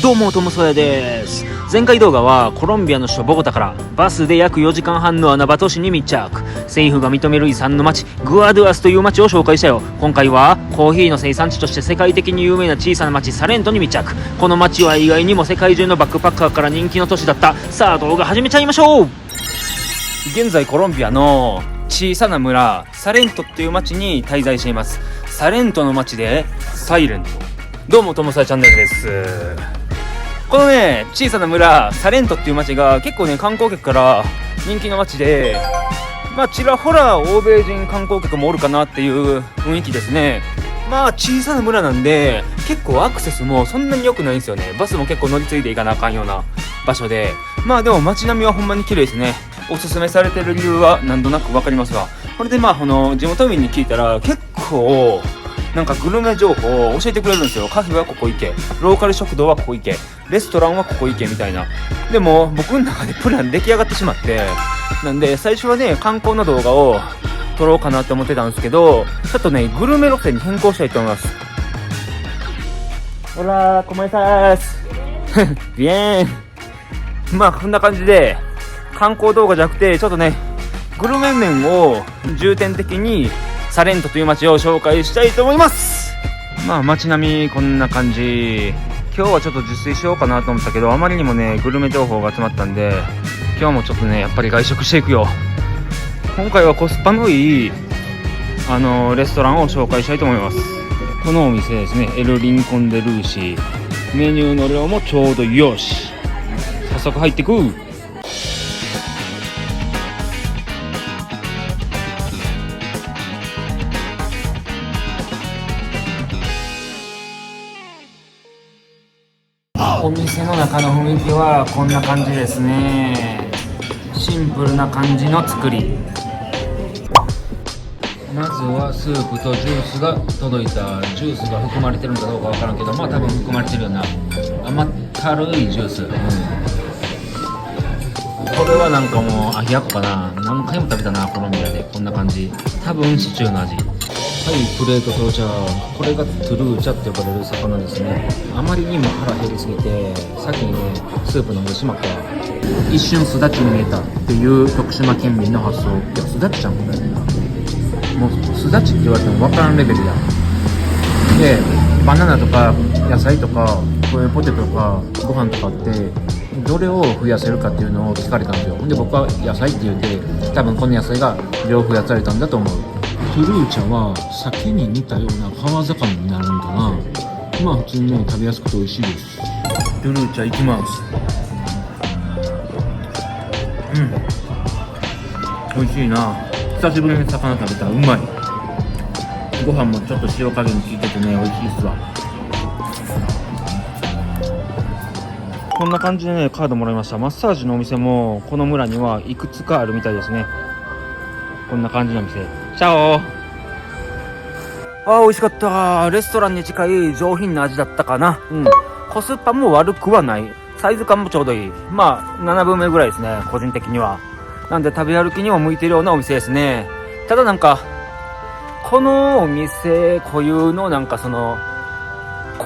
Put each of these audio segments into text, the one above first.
どうもトムソヤです。前回動画はコロンビアの首都ボゴタからバスで約4時間半の穴場都市に密着。政府が認める遺産の町グアドゥアスという町を紹介したよ。今回はコーヒーの生産地として世界的に有名な小さな町サレントに密着。この町は意外にも世界中のバックパッカーから人気の都市だった。さあ動画始めちゃいましょう。現在コロンビアの小さな村サレントっていう町に滞在しています。サレントの町でサイレント。どうもトムソヤチャンネルです。このね小さな村サレントっていう町が結構ね観光客から人気の町で、ちらほら欧米人観光客もおるかなっていう雰囲気ですね。小さな村なんで結構アクセスもそんなに良くないんですよね。バスも結構乗り継いでいかなあかんような場所で、でも街並みはほんまに綺麗ですね。おすすめされてる理由は何となく分かりますが、これでこの地元民に聞いたら結構なんかグルメ情報を教えてくれるんですよ。カフェはここ行け、ローカル食堂はここ行け、レストランはここ行けみたいな。でも僕の中でプラン出来上がってしまって、なんで最初はね観光の動画を撮ろうかなって思ってたんですけど、ちょっとねグルメ路線に変更したいと思います。ほらコメサスビエンこんな感じで観光動画じゃなくてちょっとねグルメ面を重点的にサレントという街を紹介したいと思います。街並みこんな感じ。今日はちょっと自炊しようかなと思ったけど、あまりにもねグルメ情報が集まったんで、今日もちょっとねやっぱり外食していくよ。今回はコスパのいいレストランを紹介したいと思います。このお店ですね、エル・リンコン・デ・ルーシー。メニューの量もちょうどよし。早速入ってく。お店の中の雰囲気はこんな感じですね。シンプルな感じの作り。まずはスープとジュースが届いた。ジュースが含まれてるのかどうかわからんけど、多分含まれてるような甘ったるいジュース、これはなんかもうアヒアコかな。何回も食べたな、コロンビアで。こんな感じ。多分シチューの味。はい、プレート到着。これがトゥルーチャって呼ばれる魚ですね。あまりにも腹減りすぎて先にねスープ飲んでしまった。一瞬スダチに見えたっていう徳島県民の発想。いやスダチちゃんこれもうスダチって言われても分からんレベルや。でバナナとか野菜とかこういうポテトとかご飯とかってどれを増やせるかっていうのを聞かれたんですよ。で僕は野菜って言って、多分この野菜が両方増やされたんだと思う。トゥルーチャは鮭に似たような川魚になるんかな。普通にね食べやすくて美味しいです。トゥルーチャいきます。美味しいな。久しぶりに魚食べたらうまい。ご飯もちょっと塩加減に効いててね美味しいっすわ。こんな感じでねカードもらいました。マッサージのお店もこの村にはいくつかあるみたいですね。こんな感じの店。チャオ。美味しかった。レストランに近い上品な味だったかな。コスパも悪くはない。サイズ感もちょうどいい。7分目ぐらいですね、個人的には。なんで食べ歩きにも向いてるようなお店ですね。ただなんかこのお店固有のなんかこ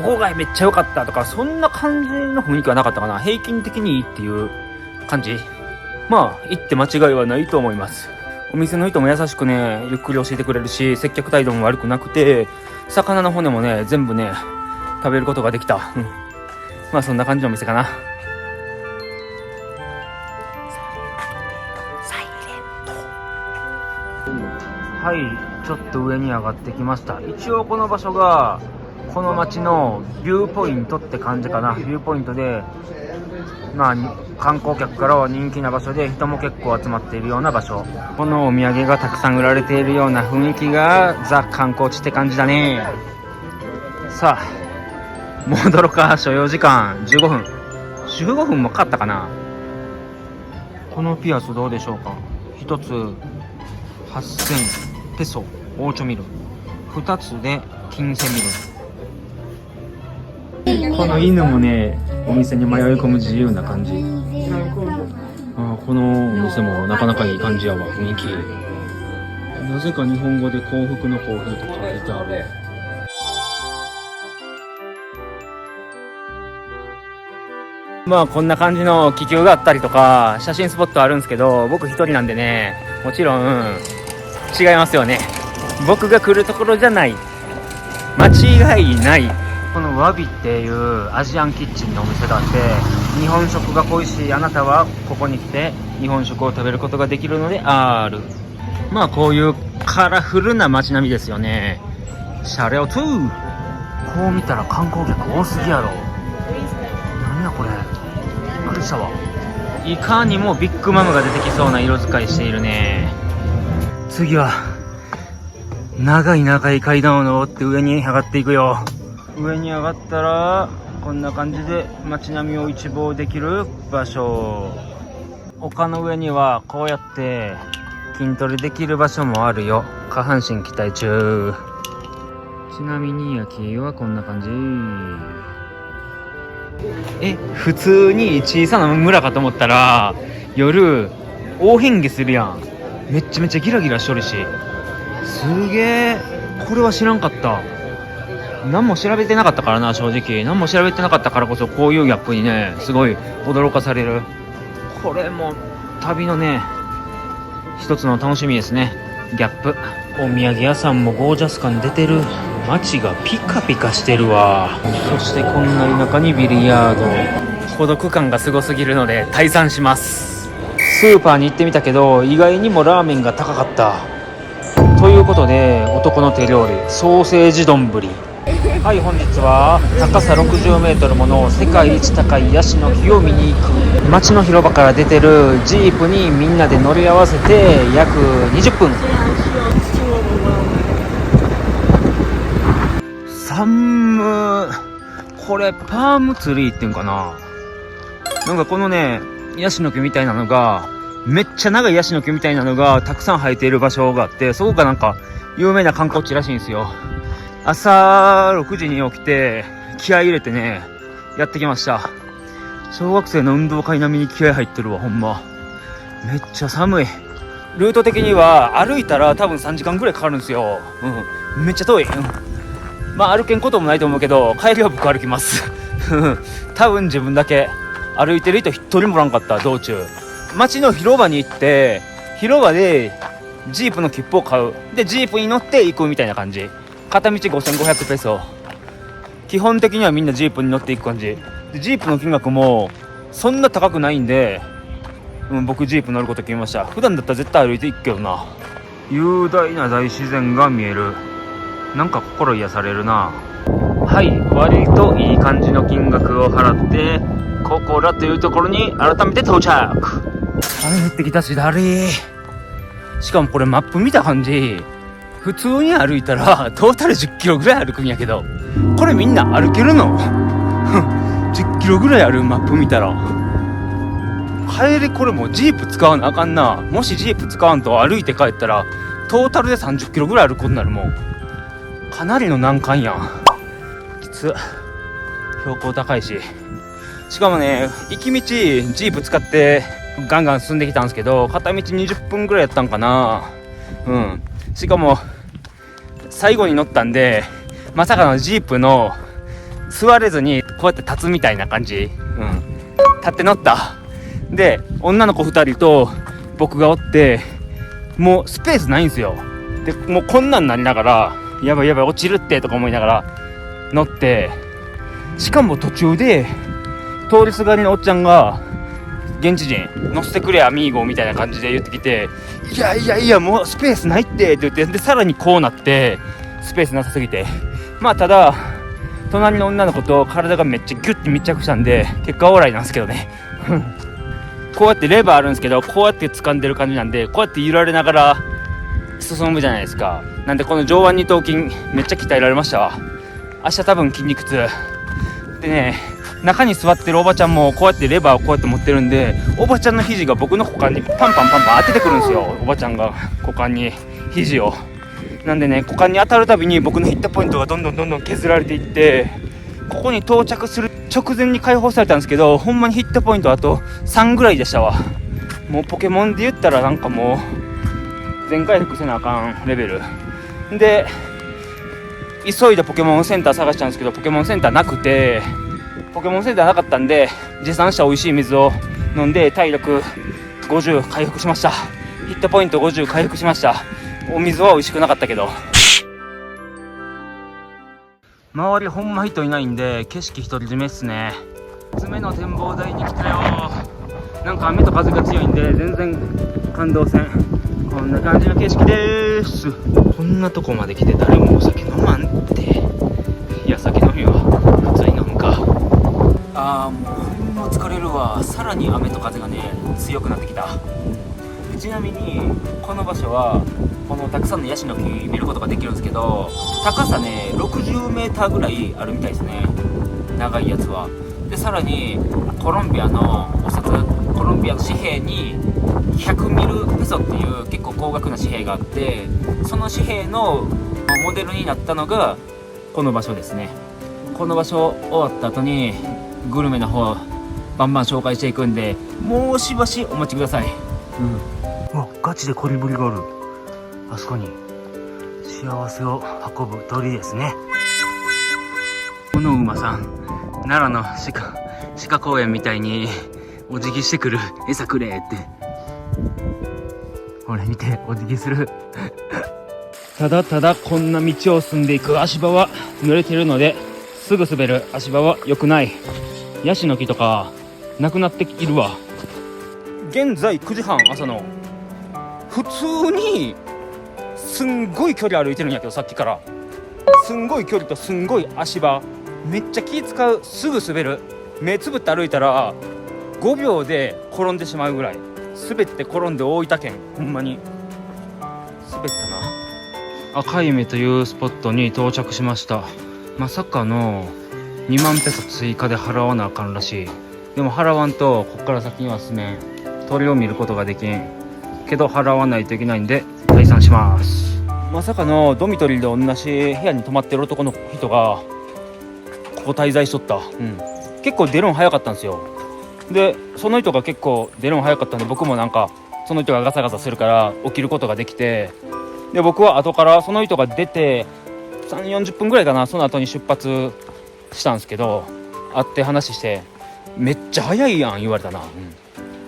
こがめっちゃ良かったとかそんな感じの雰囲気はなかったかな。平均的にいいっていう感じ。行って間違いはないと思います。お店の人も優しくねゆっくり教えてくれるし、接客態度も悪くなくて、魚の骨もね全部ね食べることができた。そんな感じのお店かな。サイレント。はい、ちょっと上に上がってきました。一応この場所がこの街のビューポイントって感じかな。ビューポイントで観光客からは人気な場所で、人も結構集まっているような場所。このお土産がたくさん売られているような雰囲気がザ観光地って感じだね。さあ戻ろうか。所要時間15分。15分もかかったかな。このピアスどうでしょうか。1つ8000ペソオーチョミル、2つで金セミル。この犬もねお店に迷い込む自由な感じ。このお店もなかなかいい感じやわ、雰囲気。なぜか日本語で幸福のコーヒーと書いてある。まあこんな感じの気球があったりとか写真スポットあるんですけど、僕一人なんでね、もちろん違いますよね。僕が来るところじゃない、間違いない。このわびっていうアジアンキッチンのお店があって、日本食が恋しいあなたはここに来て日本食を食べることができるのである。まあこういうカラフルな街並みですよね。シャレオトゥー。こう見たら観光客多すぎやろ。何やこれ、びっくりしたわ。いかにもビッグマムが出てきそうな色使いしているね。次は長い階段を登って上に上がっていくよ。上に上がったらこんな感じで街並みを一望できる場所。丘の上にはこうやって筋トレできる場所もあるよ。下半身期待中。ちなみに夜景はこんな感じ。普通に小さな村かと思ったら夜大変化するやん。めっちゃギラギラしとるし、すげえ。これは知らんかった。何も調べてなかったからな。正直何も調べてなかったからこそこういうギャップにね、すごい驚かされる。これも旅のね一つの楽しみですね、ギャップ。お土産屋さんもゴージャス感出てる。街がピカピカしてるわ。そしてこんな田舎にビリヤード。孤独感がすごすぎるので退散します。スーパーに行ってみたけど意外にもラーメンが高かった。ということで男の手料理ソーセージ丼。はい、本日は高さ60メートルもの世界一高いヤシの木を見に行く。街の広場から出てるジープにみんなで乗り合わせて約20分。寒。これパームツリーっていうんかな。なんかこのねヤシの木みたいなのが、めっちゃ長いヤシの木みたいなのがたくさん生えている場所があって、そこがなんか有名な観光地らしいんですよ。朝6時に起きて気合い入れてねやってきました。小学生の運動会並みに気合い入ってるわ。ほんまめっちゃ寒い。ルート的には歩いたら多分3時間ぐらいかかるんですよ。めっちゃ遠い。まあ歩けんこともないと思うけど帰りは僕歩きます多分自分だけ。歩いてる人一人もおらんかった。道中街の広場に行って広場でジープの切符を買う。でジープに乗って行くみたいな感じ。片道5500ペソ。基本的にはみんなジープに乗っていく感じで、ジープの金額もそんな高くないんで、僕ジープ乗ること決めました。普段だったら絶対歩いていくけどな。雄大な大自然が見える。なんか心癒されるな。はい、割といい感じの金額を払ってここらというところに改めて到着。雨降ってきたしだり。しかもこれマップ見た感じ普通に歩いたらトータル10キロぐらい歩くんやけど、これみんな歩けるの10キロぐらいある。マップ見たら帰りこれもうジープ使わなあかんな。もしジープ使わんと歩いて帰ったらトータルで30キロぐらい歩くことになるもん。かなりの難関やん。きつ。標高高いし、しかもね行き道ジープ使ってガンガン進んできたんですけど、片道20分ぐらいやったんかな。しかも最後に乗ったんでまさかのジープの座れずにこうやって立つみたいな感じ。立って乗った。で女の子2人と僕がおって、もうスペースないんですよ。でもうこんなんなりながらやばい落ちるってとか思いながら乗って、しかも途中で通りすがりのおっちゃんが現地人乗せてくれアミーゴみたいな感じで言ってきて、いやもうスペースないって言って、でさらにこうなってスペースなさすぎて、まあただ隣の女の子と体がめっちゃギュッて密着したんで結果オーライなんですけどねこうやってレバーあるんですけど、こうやって掴んでる感じなんで、こうやって揺られながら進むじゃないですか。なんでこの上腕二頭筋めっちゃ鍛えられましたわ。明日多分筋肉痛でね、中に座ってるおばちゃんもこうやってレバーをこうやって持ってるんで、おばちゃんの肘が僕の股間にパンパン当ててくるんですよ。おばちゃんが股間に肘を。なんでね、股間に当たるたびに僕のヒットポイントがどんどん削られていって、ここに到着する直前に解放されたんですけど、ほんまにヒットポイントあと3ぐらいでしたわ。もうポケモンで言ったらなんかもう全回復せなあかんレベルで、急いでポケモンセンター探したんですけどポケモンセンターなくて、ポケモンセンターなかったんで持参した美味しい水を飲んで体力50回復しました。ヒットポイント50回復しました。お水は美味しくなかったけど、周りほんま人いないんで景色独り占めっすね。爪の展望台に来たよ。なんか雨と風が強いんで全然感動せん。こんな感じの景色でーす。こんなとこまで来て誰もお酒飲まんって。いや酒飲みは普通に飲むか。もうほんま疲れるわ。さらに雨と風がね強くなってきた。ちなみにこの場所はこのたくさんのヤシの木見ることができるんですけど、高さね60メーターぐらいあるみたいですね、長いやつは。でさらにコロンビアのお札、コロンビアの紙幣に100ミルペソっていう結構高額な紙幣があって、その紙幣のモデルになったのがこの場所ですね。この場所終わった後にグルメの方バンバン紹介していくんで、もうしばしお待ちください。うわガチでコリブリがある。あそこに幸せを運ぶ鳥ですね。この馬さん、奈良の鹿公園みたいにお辞儀してくる。餌くれって。ほら見て、お辞儀する。ただただこんな道を進んでいく足場は濡れてるので、すぐ滑る足場は良くない。ヤシの木とかなくなっているわ。現在9時半朝の。普通にすんごい距離歩いてるんやけど、さっきからすんごい距離とすんごい足場、めっちゃ気使う。すぐ滑る。目つぶって歩いたら5秒で転んでしまうぐらい滑って転んで大分県、ほんまに滑ったな。赤い目というスポットに到着しました。まさかの2万ペソ追加で払わなあかんらしい。でも払わんとこっから先には進めん。鳥を見ることができんけど払わないといけないんで退散します。まさかのドミトリーで同じ部屋に泊まってる男の人がここ滞在しとった。結構出るの早かったんですよ。でその人が結構出るの早かったんで、僕もなんかその人がガサガサするから起きることができて、で僕は後からその人が出て3、40分ぐらいかな、その後に出発したんですけど、会って話してめっちゃ早いやん言われたな。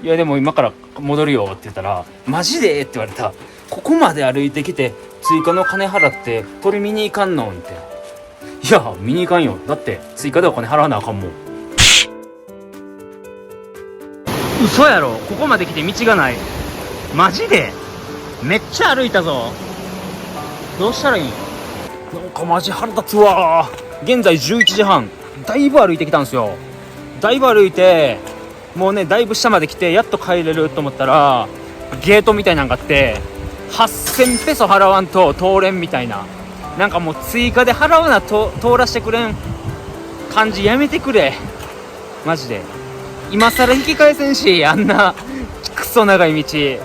いやでも今から戻るよって言ったら、マジでって言われた。ここまで歩いてきて追加の金払って鳥見に行かんのんって。いや見に行かんよ、だって追加でお金払わなあかんもん。嘘やろ、ここまで来て道がない。マジでめっちゃ歩いたぞ。どうしたらいいん。なんかマジ腹立つわ。現在11時半、だいぶ歩いてきたんですよ。だいぶ歩いてもうね、だいぶ下まで来てやっと帰れると思ったらゲートみたいなのがあって、8000ペソ払わんと通れんみたいな。なんかもう追加で払わなと通らしてくれん感じやめてくれマジで。今更引き返せんし、あんなクソ長い道。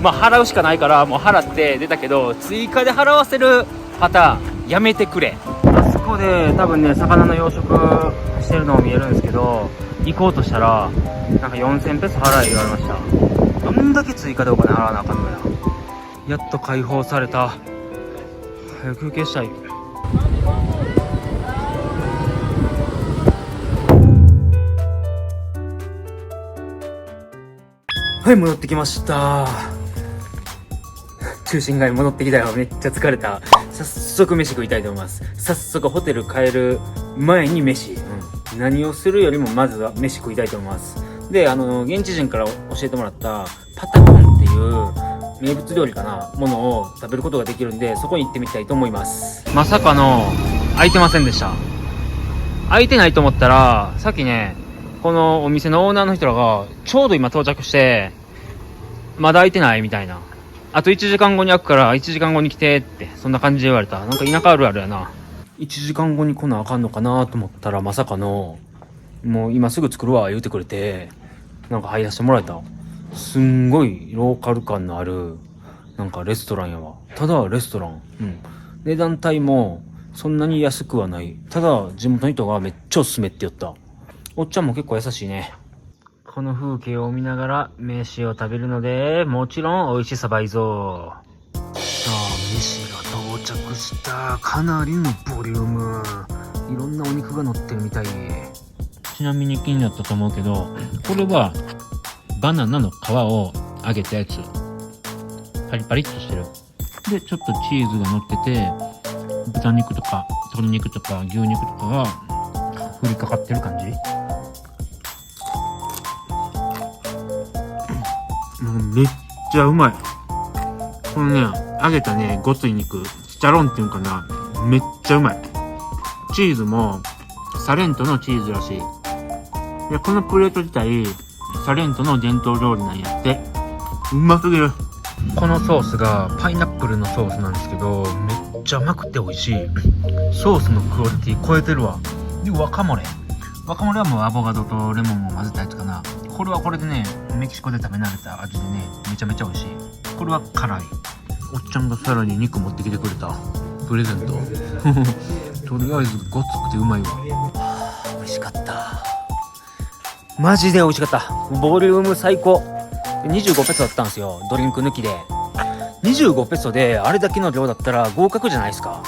まあ払うしかないからもう払って出たけど、追加で払わせるパターンやめてくれ。あそこで多分ね魚の養殖してるのも見えるんですけど、行こうとしたらなんか4000ペソ払え言われました。どんだけ追加でお金払わなあかんのや。やっと解放された。早く休憩したい。はい、戻ってきました。中心街戻ってきたよ。めっちゃ疲れた。早速飯食いたいと思います。早速ホテル帰る前に飯、何をするよりもまずは飯食いたいと思います。で、現地人から教えてもらったパタコンっていう名物料理かなものを食べることができるんで、そこに行ってみたいと思います。まさかの空いてませんでした。空いてないと思ったら、さっきねこのお店のオーナーの人らがちょうど今到着して、まだ空いてないみたいな、あと1時間後に開くから1時間後に来てって、そんな感じで言われた。なんか田舎あるあるやな。1時間後に来なあかんのかなと思ったら、まさかのもう今すぐ作るわ言うてくれて、なんか入らせてもらえた。すんごいローカル感のあるなんかレストランやわ。ただレストラン、値段帯もそんなに安くはない。ただ地元の人がめっちゃおすすめって言った。おっちゃんも結構優しいね。この風景を見ながら飯を食べるので、もちろん美味しさ倍増。さあ飯が到着した。かなりのボリューム。いろんなお肉が乗ってるみたい。ちなみに気になったと思うけど、これはバナナの皮を揚げたやつ。パリパリっとしてる。でちょっとチーズが乗ってて、豚肉とか鶏肉とか牛肉とかが振りかかってる感じ。めっちゃうまい。このね、揚げたね、ごつい肉、チチャロンっていうかな、めっちゃうまい。チーズもサレントのチーズらしい。で、このプレート自体サレントの伝統料理なんやって。うますぎる。このソースがパイナップルのソースなんですけど、めっちゃ甘くて美味しい。ソースのクオリティ超えてるわ。で、ワカモレはもうアボカドとレモンを混ぜたやつかな。これはこれでね、メキシコで食べ慣れた味でね、めちゃめちゃ美味しい。これは辛い。おっちゃんがさらに肉持ってきてくれたプレゼント。とりあえずごつくてうまいわ。美味しかった。マジで美味しかった。ボリューム最高。25ペソだったんですよ、ドリンク抜きで。25ペソであれだけの量だったら合格じゃないですか。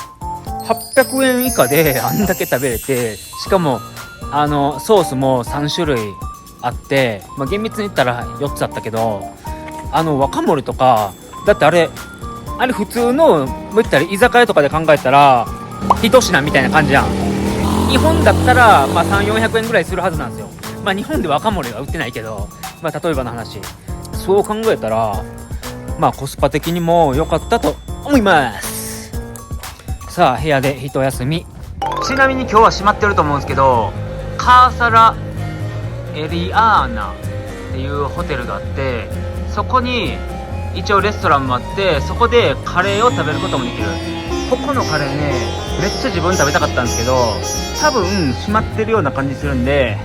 800円以下であんだけ食べれて、しかもソースも3種類あって、厳密に言ったら4つあったけど、ワカモレとかだってあれ普通の言ったら居酒屋とかで考えたら一品みたいな感じやん。日本だったら3、400円ぐらいするはずなんですよ。日本でワカモレは売ってないけど、例えばの話、そう考えたらコスパ的にも良かったと思います。さあ部屋で一休み。ちなみに今日は閉まってると思うんですけど、カーサラエリアーナっていうホテルがあって、そこに一応レストランもあって、そこでカレーを食べることもできる。ここのカレーね、めっちゃ自分食べたかったんですけど、多分閉まってるような感じするんで、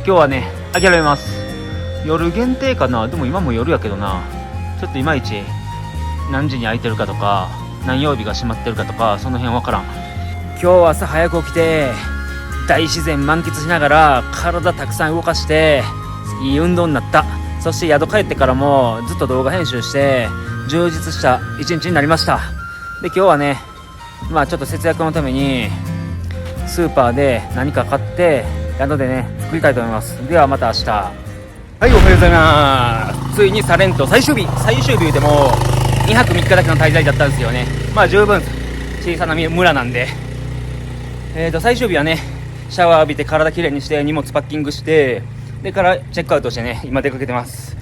今日はね諦めます。夜限定かな。でも今も夜やけどな。ちょっといまいち何時に空いてるかとか、何曜日が閉まってるかとか、その辺わからん。今日は朝早く起きて大自然満喫しながら体たくさん動かしていい運動になった。そして宿帰ってからもずっと動画編集して充実した一日になりました。で今日はね、ちょっと節約のためにスーパーで何か買って宿でね作りたいと思います。ではまた明日。はい、おはようございます。ついにサレント最終日でも2泊3日だけの滞在だったんですよね。十分小さな村なんで、最終日はねシャワー浴びて体きれいにして荷物パッキングして、でからチェックアウトしてね今出かけてます。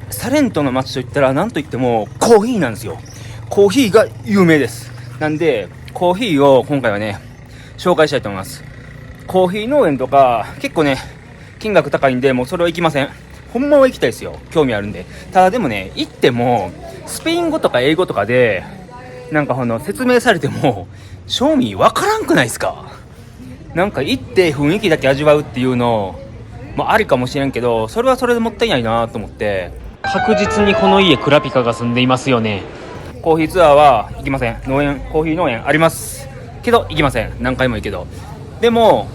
サレントの街といったら何といってもコーヒーなんですよ。コーヒーが有名です。なんでコーヒーを今回はね紹介したいと思います。コーヒー農園とか結構ね金額高いんで、もうそれは行きません。ほんまは行きたいですよ、興味あるんで。ただでもね、行ってもスペイン語とか英語とかで説明されても正味わからんくないですか。行って雰囲気だけ味わうっていうのもありかもしれんけど、それはそれでもったいないなと思って。確実にこの家クラピカが住んでいますよね。コーヒーツアーは行きません。コーヒー農園ありますけど行きません。何回も行くけど。でも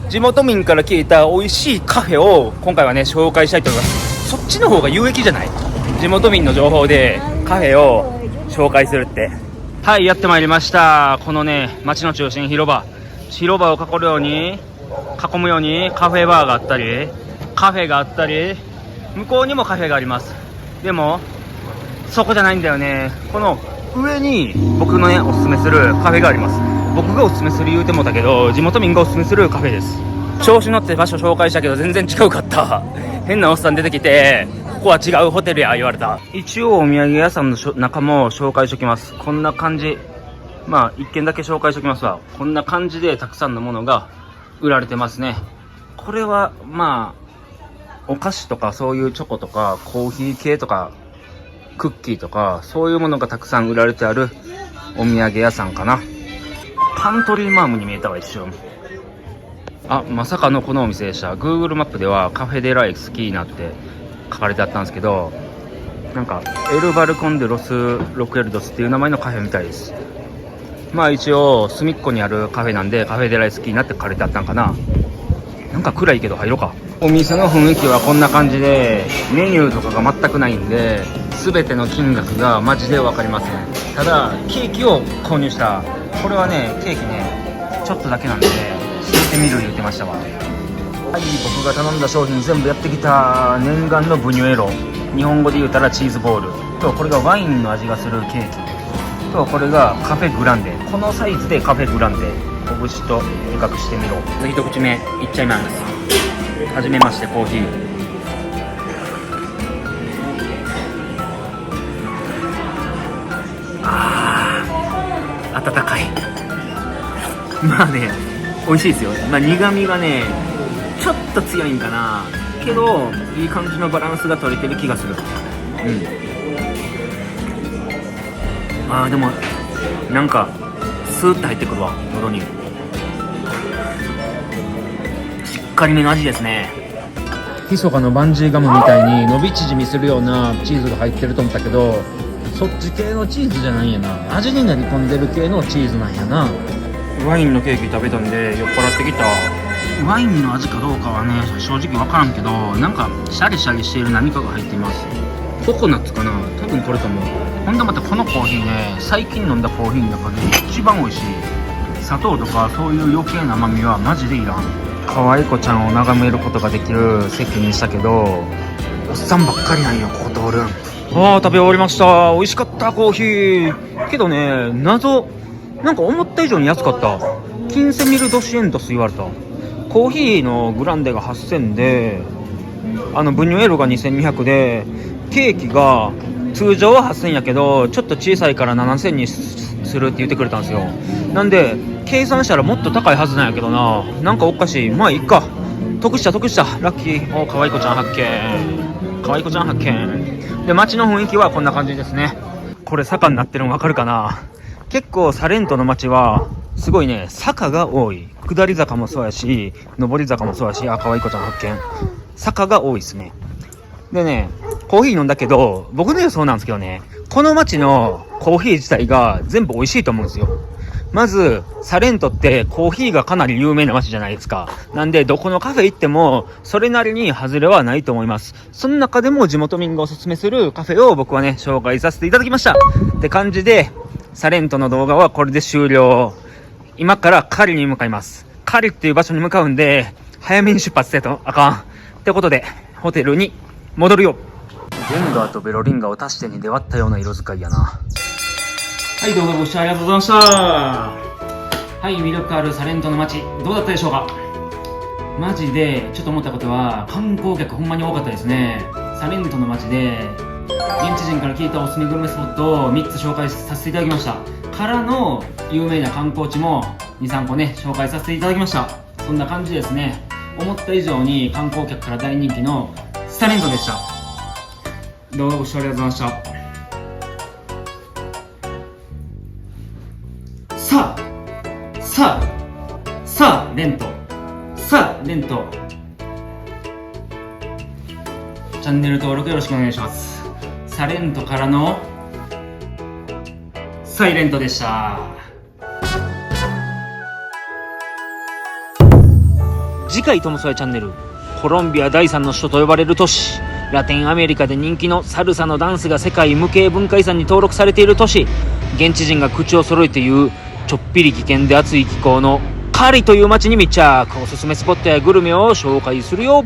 地元民から聞いた美味しいカフェを今回はね紹介したいと思います。そっちの方が有益じゃない？地元民の情報でカフェを紹介するって。はい、やってまいりました。このね街の中心、広場を囲むようにカフェバーがあったり、カフェがあったり、向こうにもカフェがあります。でもそこじゃないんだよね。この上に僕のねおすすめするカフェがあります。僕がおすすめする言うてもだけど、地元民がおすすめするカフェです。調子乗って場所紹介したけど全然違うかった。変なおっさん出てきて、ここは違うホテルや言われた。一応お土産屋さんの中も紹介しておきます。こんな感じ。一軒だけ紹介しておきますわ。こんな感じでたくさんのものが売られてますね。これはお菓子とかそういうチョコとかコーヒー系とかクッキーとかそういうものがたくさん売られてあるお土産屋さんかな。パントリーマームに見えたわ一瞬。まさかのこのお店でした。 Google マップではカフェデライスキーナって書かれてあったんですけど、エルバルコンデロスロクエルドスっていう名前のカフェみたいです。一応隅っこにあるカフェなんでカフェデライスキーナって書かれてあったんかな。暗いけど入ろうか。お店の雰囲気はこんな感じで、メニューとかが全くないんで全ての金額がマジで分かりません。ただケーキを購入した。これはねケーキねちょっとだけなんで知ってみる言ってましたわ。はい、僕が頼んだ商品全部やってきた。念願のブニュエロ、日本語で言うたらチーズボールと、これがワインの味がするケーキと、これがカフェグランデ。このサイズでカフェグランデ、拳と比較してみろ。一口目いっちゃいます。はじめまして、コーヒー。温かい。まあね、美味しいですよ。まあ苦味がねちょっと強いんかなけど、いい感じのバランスが取れてる気がする。でもなんかスーッと入ってくるわ、喉に。しっかりめの味ですね。ひそかのバンジーガムみたいに伸び縮みするようなチーズが入ってると思ったけど、そっち系のチーズじゃないんやな。味になり込んでる系のチーズなんやな。ワインのケーキ食べたんで酔っ払ってきた。ワインの味かどうかはね正直分からんけど、なんかシャリシャリしている何かが入っています。ココナッツかな、多分これと思う。ほんでまたこのコーヒーね、最近飲んだコーヒーの中で一番美味しい。砂糖とかそういう余計な甘みはマジでいらん。可愛い子ちゃんを眺めることができる席にしたけど、おっさんばっかりなんよ、ここ通るん。食べ終わりました。美味しかったコーヒー。けどね、謎、なんか思った以上に安かった。金セミルドシエントス言われた。コーヒーのグランデが8000で、ブニュエロが2200で、ケーキが通常は8000やけどちょっと小さいから7000にするって言ってくれたんですよ。なんで計算したらもっと高いはずなんやけどな、なんかおかしい。まあいいか、得したラッキー。可愛い子ちゃん発見。で、街の雰囲気はこんな感じですね。これ坂になってるの分かるかな。結構サレントの街はすごいね、坂が多い。下り坂もそうやし上り坂もそうやし、可愛い子ちゃん発見。坂が多いですね。でね、コーヒー飲んだけど、僕の予想なんですけどね、この街のコーヒー自体が全部美味しいと思うんですよ。まずサレントってコーヒーがかなり有名な街じゃないですか。なんでどこのカフェ行ってもそれなりに外れはないと思います。その中でも地元民がおすすめするカフェを僕はね紹介させていただきましたって感じで、サレントの動画はこれで終了。今からカリに向かいます。カリっていう場所に向かうんで早めに出発せとあかんってことで、ホテルに戻るよ。ゲンガーとベロリンガを足して2で割ったような色使いやな。はい、動画ご視聴ありがとうございました。はい、魅力あるサレントの街どうだったでしょうか。マジでちょっと思ったことは、観光客ほんまに多かったですね。サレントの街で現地人から聞いたおすすめグルメスポットを3つ紹介させていただきましたからの、有名な観光地も 2,3 個ね紹介させていただきました。そんな感じですね。思った以上に観光客から大人気のサレントでした。動画ご視聴ありがとうございました。レントチャンネル登録よろしくお願いします。サレントからのサイレントでした。次回トムソヤチャンネル、コロンビア第3の首都と呼ばれる都市、ラテンアメリカで人気のサルサのダンスが世界無形文化遺産に登録されている都市、現地人が口を揃えて言うちょっぴり危険で暑い気候のカリという街に密着。おすすめスポットやグルメを紹介するよ。